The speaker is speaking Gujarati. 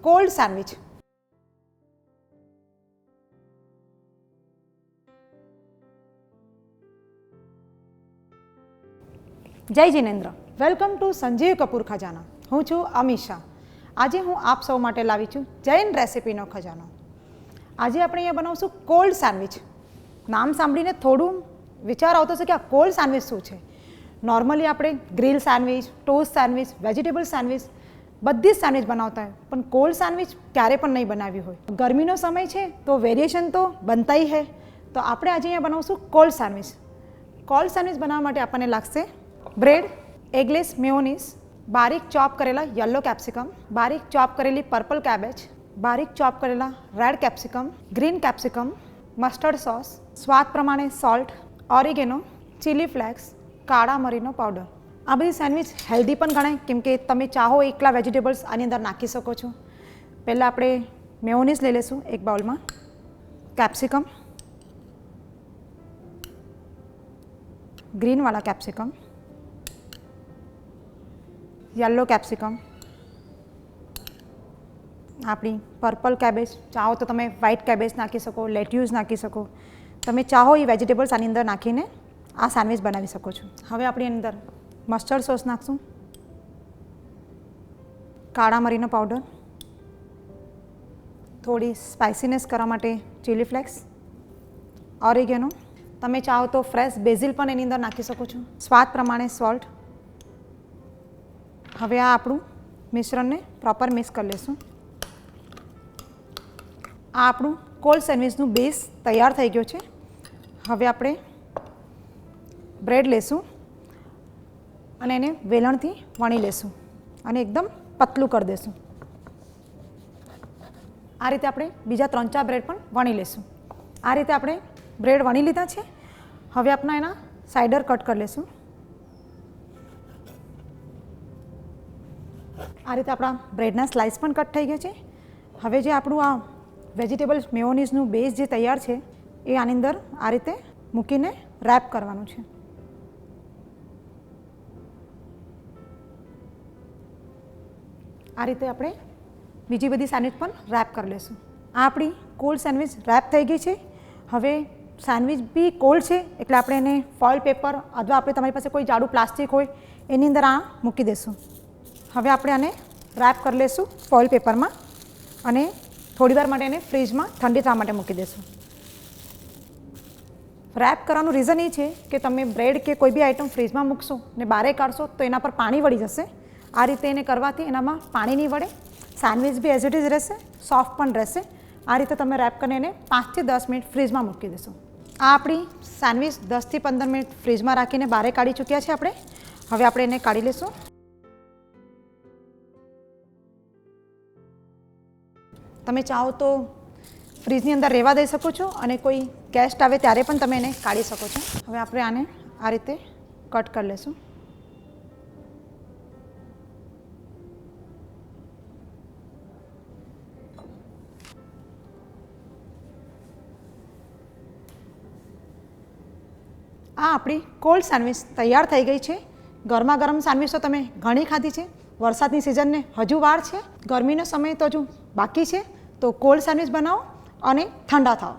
Cold sandwich. જય જિનેન્દ્ર. વેલકમ ટુ સંજીવ કપૂર ખજાના. હું છું અમીષા. આજે હું આપ સૌ માટે લાવી છું જૈન રેસિપીનો ખજાનો. આજે આપણે અહીંયા બનાવશું કોલ્ડ સેન્ડવિચ. નામ સાંભળીને થોડું વિચાર આવતો છે કે આ કોલ્ડ સેન્ડવિચ શું છે. નોર્મલી આપણે grill sandwich, toast sandwich, vegetable sandwich બધી જ સેન્ડવિચ બનાવતા હોય, પણ કોલ્ડ સેન્ડવિચ ક્યારે પણ નહીં બનાવ્યું હોય. ગરમીનો સમય છે તો વેરિએશન તો બનતા હી હૈ. તો આપણે આજે અહીંયા બનાવશું કોલ્ડ સેન્ડવિચ. કોલ્ડ સેન્ડવિચ બનાવવા માટે આપણને લાગશે બ્રેડ, એગલેસ મેયોનીઝ, બારીક ચોપ કરેલા યલો કેપ્સિકમ, બારીક ચોપ કરેલી પર્પલ કેબેજ, બારીક ચોપ કરેલા red capsicum, green capsicum, mustard sauce, સ્વાદ પ્રમાણે સોલ્ટ, ઓરિગેનો, ચીલી ફ્લેક્સ, કાળા મરીનો પાવડર. આ બધી સેન્ડવિચ હેલ્ધી પણ ગણાય, કેમ કે તમે ચાહો એકલા વેજીટેબલ્સ આની અંદર નાખી શકો છો. પહેલાં આપણે મેયોનીઝ લઈ લઈશું એક બાઉલમાં. કેપ્સિકમ, ગ્રીનવાળા કેપ્સિકમ, યલો કેપ્સિકમ, આપણી પર્પલ કેબેજ, ચાહો તો તમે વ્હાઇટ કેબેજ નાખી શકો, લેટ્યુસ નાખી શકો. તમે ચાહો એ વેજીટેબલ્સ આની અંદર નાખીને આ સેન્ડવિચ બનાવી શકો છો. હવે આપણી અંદર મસ્ટર્ડ સોસ નાખશું, કાળા મરીનો પાવડર, થોડી સ્પાઇસીનેસ કરવા માટે ચીલી ફ્લેક્સ, ઓરિગેનો, તમે ચાહો તો ફ્રેશ બેઝિલ પણ એની અંદર નાખી શકો છો, સ્વાદ પ્રમાણે સોલ્ટ. હવે આ આપણું મિશ્રણને પ્રોપર મિક્સ કરી લઈશું. આ આપણું કોલ્ડ સેન્ડવિચનું બેઝ તૈયાર થઈ ગયો છે. હવે આપણે બ્રેડ લેશું અને એને વેલણથી વણી લેશું અને એકદમ પતલું કરી દઈશું. આ રીતે આપણે બીજા 3-4 બ્રેડ પણ વણી લેશું. આ રીતે આપણે બ્રેડ વણી લીધા છે. હવે આપણે એના સાઇડર કટ કરી લેશું. આ રીતે આપણા બ્રેડના સ્લાઇસ પણ કટ થઈ ગયા છે. હવે જે આપણું આ વેજીટેબલ મેયોનીઝનું બેઝ જે તૈયાર છે એ આની અંદર આ રીતે મૂકીને રેપ કરવાનું છે. આ રીતે આપણે બીજી બધી સેન્ડવિચ પણ રેપ કરી લઈશું. આ આપણી કોલ્ડ સેન્ડવિચ રેપ થઈ ગઈ છે. હવે સેન્ડવિચ બી કોલ્ડ છે એટલે આપણે એને ફોઇલ પેપર અથવા આપણે તમારી પાસે કોઈ જાડું પ્લાસ્ટિક હોય એની અંદર આ મૂકી દઈશું. હવે આપણે આને રેપ કરી લઈશું ફોઇલ પેપરમાં અને થોડીવાર માટે એને ફ્રીજમાં ઠંડી થવા માટે મૂકી દઈશું. રેપ કરવાનું રીઝન એ છે કે તમે બ્રેડ કે કોઈ બી આઈટમ ફ્રીજમાં મૂકશો ને બહાર કાઢશો તો એના પર પાણી વળી જશે. આ રીતે એને કરવાથી એનામાં પાણી નહીં વળે, સેન્ડવિચ બી એઝ ઇટ ઇઝ રહેશે, સોફ્ટ પણ રહેશે. આ રીતે તમે રેપ કરીને એને 5 થી 10 મિનિટ ફ્રીજમાં મૂકી દેશો. આ આપણી સેન્ડવિચ 10 થી 15 મિનિટ ફ્રીજમાં રાખીને બહાર કાઢી ચૂક્યા છે આપણે. હવે આપણે એને કાઢી લઈશું. તમે ચાહો તો ફ્રીજની અંદર રહેવા દઈ શકો છો અને કોઈ ગેસ્ટ આવે ત્યારે પણ તમે એને કાઢી શકો છો. હવે આપણે આને આ રીતે કટ કરી લઈશું. આ આપણી કોલ્ડ સેન્ડવિચ તૈયાર થઈ ગઈ છે. ગરમા ગરમ સેન્ડવિચ તો તમે ઘણી ખાધી છે. વરસાદની સિઝનને હજુ વાર છે, ગરમીનો સમય તો હજુ બાકી છે. તો કોલ્ડ સેન્ડવિચ બનાવો અને ઠંડા થાઓ.